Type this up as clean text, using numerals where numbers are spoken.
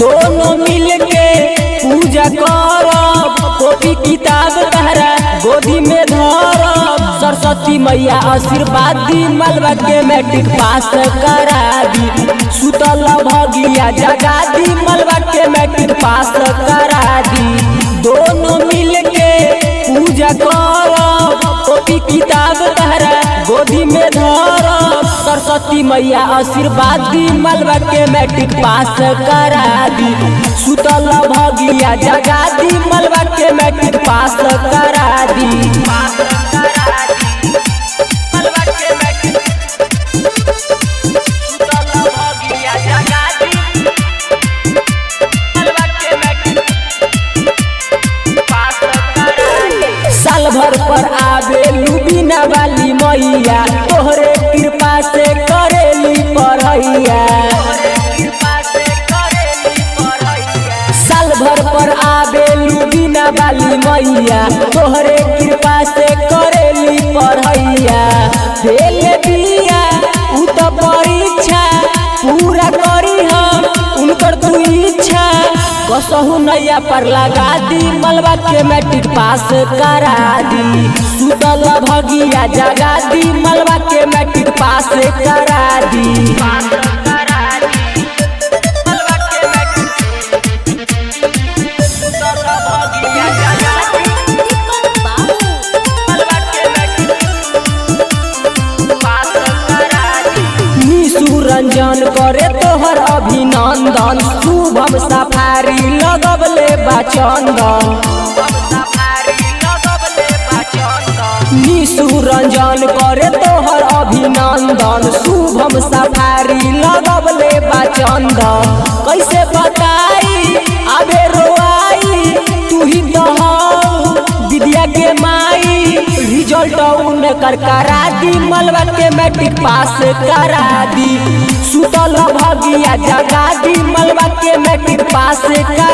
दोनों मिलके पूजा करब, कॉपी किताब तहरा गोदी में धरब। सरस्वती मैया आशीर्वाद दी, मलबा के मैट्रिक पास करा दी। सुतल भगिया जगा दी, मलबा के मैट्रिक पास करा दी। दोनों मिलके पूजा करब, कॉपी किताब तहरा गोदी में धरब। सरस्वती मैया आशीर्वाद दी, मलबा के मैट्रिक पास करा दी। सुतल भगिया जगा दी, मलबा के मैट्रिक पास करा दी। साल भर पर आवे लुबिना वाली मैया, तोहरे कृपा से करेली पढ़ैया। साल भर पर आवे लुबिना वाली मैया, तोहरे कृपा से करेली पढ़ैया। फेल दिया उ तो परीक्षा पूरा करी हम उनकर तू इच्छा। कसहु नैया पर लगा दी, मलबा के मैट्रिक पास करा दी। सुतल भगिया जगा दी, मलबा के मैट्रिक पास करा दी। रंजन करे तोहर अभिनंदन, शुभम सफारी लगबले बा चंदन। निशु रंजन करे तोहर अभिनंदन, शुभम सफारी लगबले बा चंदन। कैसे बताई आबे रोआई, तू ही तो विद्या के माई। रिजल्ट उनकर करा दी, मलबा के मैट्रिक पास करा दी। सुतल भगिया जगा दी, मलबा के मैट्रिक पास करा